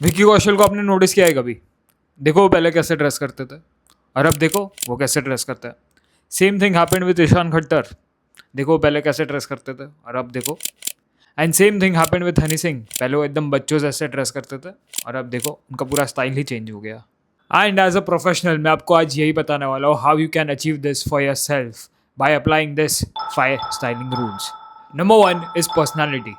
विक्की कौशल को आपने नोटिस किया है कभी? देखो वो पहले कैसे ड्रेस करते थे और अब देखो वो कैसे ड्रेस करता है। Same thing happened with Ishaan Khattar. देखो वो पहले कैसे ड्रेस करते थे और अब देखो। And same thing happened with Honey Singh. पहले वो एकदम बच्चों जैसे ड्रेस करते थे और अब देखो उनका पूरा स्टाइल ही चेंज हो गया। एंड एज अ प्रोफेशनल मैं आपको आज यही बताने वाला हूँ how you can achieve this for your self by applying this 5 styling rules. Number 1 is personality.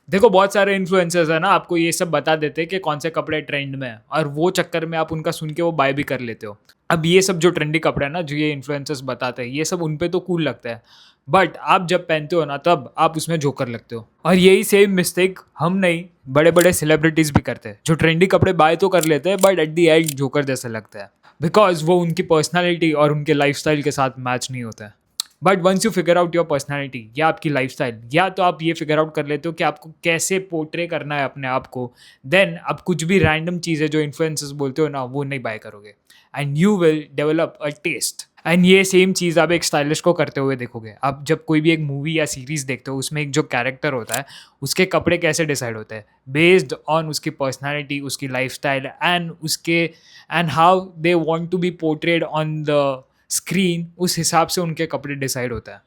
देखो बहुत सारे इन्फ्लुएंसर्स है ना, आपको ये सब बता देते हैं कि कौन से कपड़े ट्रेंड में है और वो चक्कर में आप उनका सुन के वो बाय भी कर लेते हो। अब ये सब जो ट्रेंडी कपड़े हैं ना, जो ये इन्फ्लुएंसर्स बताते हैं, ये सब उन पे तो कूल लगता है, बट आप जब पहनते हो ना तब आप उसमें जोकर लगते हो। और यही सेम मिस्टेक हम नहीं, बड़े बड़े सेलिब्रिटीज भी करते हैं, जो ट्रेंडी कपड़े बाय तो कर लेते हैं but at the and joker जैसे लगता है, बिकॉज वो उनकी पर्सनैलिटी और उनके लाइफस्टाइल के साथ मैच नहीं होता है। But once you figure out your personality या आपकी लाइफस्टाइल, या तो आप ये फिगर आउट कर लेते हो कि आपको कैसे पोर्ट्रे करना है अपने आप को, देन आप कुछ भी रैंडम चीज़ें जो इन्फ्लुएंसर्स बोलते हो ना वो नहीं बाय करोगे and you will develop a taste. And ये सेम चीज़ आप एक स्टाइलिश को करते हुए देखोगे। आप जब कोई भी एक मूवी या सीरीज देखते हो, उसमें एक जो कैरेक्टर होता है उसके कपड़े कैसे डिसाइड होते हैं बेस्ड ऑन उसकी पर्सनैलिटी, उसकी लाइफस्टाइल एंड उसके and how they want to be portrayed on the screen. उस हिसाब से उनके कपड़े डिसाइड होता है।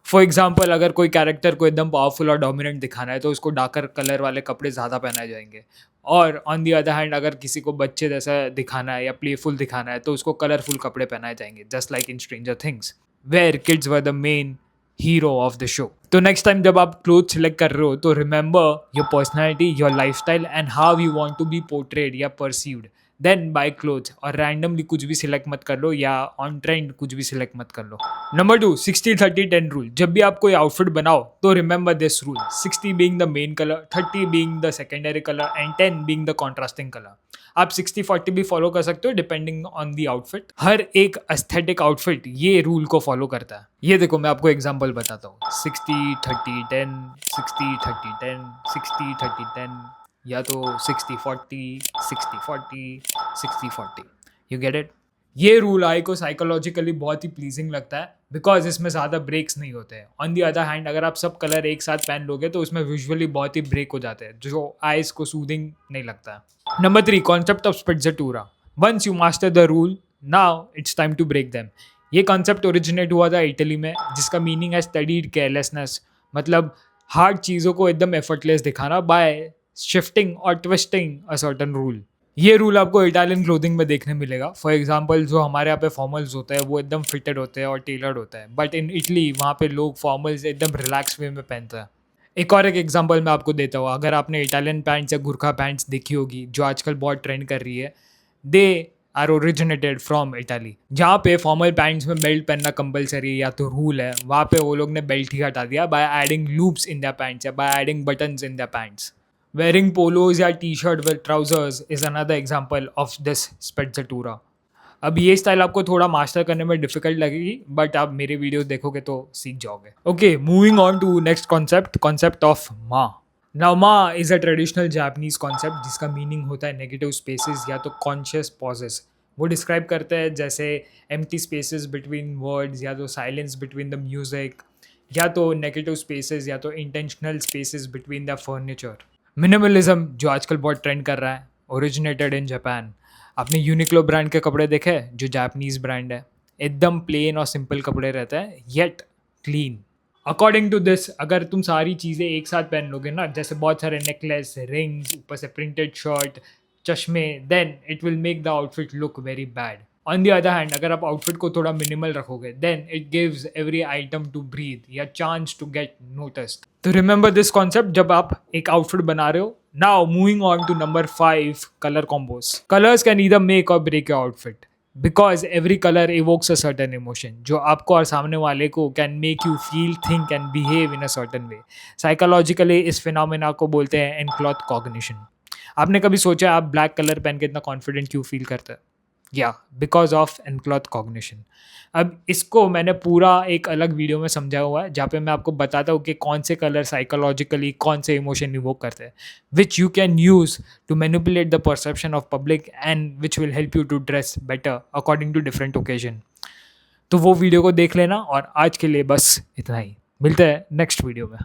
फॉर एग्जाम्पल, अगर कोई कैरेक्टर को एकदम पावरफुल और डोमिनेंट दिखाना है तो उसको डार्कर कलर वाले कपड़े ज़्यादा पहनाए जाएंगे, और ऑन दी अदर हैंड अगर किसी को बच्चे जैसा दिखाना है या प्लेफुल दिखाना है तो उसको कलरफुल कपड़े पहनाए जाएंगे, just like in Stranger Things where kids were the main hero of the show. तो नेक्स्ट टाइम जब आप क्लोथ सिलेक्ट कर रहे हो तो remember your personality, your lifestyle and how you want to be portrayed या परसीव्ड, देन बाय क्लोथ। और randomly कुछ भी सिलेक्ट मत कर लो या ऑन ट्रेंड कुछ भी सिलेक्ट मत कर लो। Number 2, 60-30-10 rule. जब भी आप कोई आउटफिट बनाओ तो remember this rule, 60 being the main colour, 30 being the secondary colour and 10 being the contrasting colour. आप 60-40 भी फॉलो कर सकते हो डिपेंडिंग ऑन दी आउटफिट। हर एक एस्थेटिक आउटफिट ये रूल को फॉलो करता है। ये देखो मैं आपको एग्जांपल बताता हूँ, 60-30-10, 60-30-10, 60-30-10, या तो 60-40, 60-40, 60-40। You get it? ये रूल आई को साइकोलॉजिकली बहुत ही प्लीजिंग लगता है बिकॉज इसमें ज़्यादा ब्रेक्स नहीं होते हैं। ऑन दी अदर हैंड अगर आप सब कलर एक साथ पहन लोगे तो उसमें विजुअली बहुत ही ब्रेक हो जाते हैं, जो आइज को सूदिंग नहीं लगता है। Number 3, concept of sprezzatura. Once you master the rule, now it's time to break them. ये कॉन्सेप्ट ओरिजिनेट हुआ था इटली में, जिसका मीनिंग है स्टडीड केयरलेसनेस, मतलब हार्ड चीज़ों को एकदम एफर्टलेस दिखाना बाय शिफ्टिंग और ट्विस्टिंग अ सर्टन रूल। ये रूल आपको इटालियन क्लोथिंग में देखने मिलेगा। फॉर एग्जांपल, जो हमारे यहाँ पे फॉर्मल्स होते हैं वो एकदम फिटेड होते हैं और टेलर्ड होता है, बट इन इटली वहाँ पे लोग फॉर्मल्स एकदम रिलैक्स वे में पहनते हैं। एक एग्जांपल मैं आपको देता हूँ। अगर आपने इटालियन पैंट्स या गुरखा पैंट्स देखी होगी जो आजकल बहुत ट्रेंड कर रही है, they are originated from Italy. जहाँ पे फॉर्मल पैंट्स में बेल्ट पहनना कंपलसरी या तो रूल है, वहाँ पे वो लोग ने बेल्ट ही हटा दिया by adding loops in the pants या by adding buttons in the pants. Wearing polos या T-shirt with trousers is another example of this spezzatura। अब ये स्टाइल आपको थोड़ा मास्टर करने में डिफिकल्ट लगेगी, बट आप मेरे वीडियोस देखोगे तो सीख जाओगे। Okay, moving on to next concept, concept of ma. Now ma is a traditional Japanese concept जिसका मीनिंग होता है नेगेटिव स्पेसेस या तो कॉन्शियस पॉजेस। वो डिस्क्राइब करते हैं जैसे एम्प्टी स्पेसेस बिटवीन वर्ड्स, या तो साइलेंस बिटवीन द म्यूजिक, या तो नेगेटिव स्पेसेस या तो intentional spaces between the furniture. Minimalism जो आजकल बहुत ट्रेंड कर रहा है, ओरिजिनेटेड इन जापान। आपने यूनिक्लो ब्रांड के कपड़े देखे हैं, जो जापानीज ब्रांड है? एकदम प्लेन और सिंपल कपड़े रहते हैं yet clean. According to this, अगर तुम सारी चीज़ें एक साथ पहन लोगे ना, जैसे बहुत सारे नेकलेस, रिंग्स, ऊपर से प्रिंटेड शर्ट, चश्मे, then it will make the outfit look very bad. On the other hand अगर आप आउटफिट को थोड़ा मिनिमल रखोगे, then it gives every item to breathe या चांस टू गेट नोटिस्ड। तो रिमेंबर दिस कॉन्सेप्ट जब आप एक आउटफिट बना रहे हो। Now moving on to number 5, colour combos. Colours can either make or break your outfit because every colour evokes a certain emotion, जो आपको और सामने वाले को can make you feel, think and behave in a certain way. Psychologically इस phenomena को बोलते हैं एनक्लॉथ कॉग्निशन। आपने कभी सोचा आप ब्लैक कलर पहन के इतना कॉन्फिडेंट क्यों फील करते हैं? या बिकॉज ऑफ एनक्लॉथ कॉग्निशन। अब इसको मैंने पूरा एक अलग वीडियो में समझाया हुआ है, जहाँ पे मैं आपको बताता हूँ कि कौन से कलर साइकोलॉजिकली कौन से इमोशन इवोक करते हैं, which you can use to manipulate the perception of public and which will help you to dress better according to different occasion. तो वो वीडियो को देख लेना, और आज के लिए बस इतना ही। मिलते हैं नेक्स्ट वीडियो में।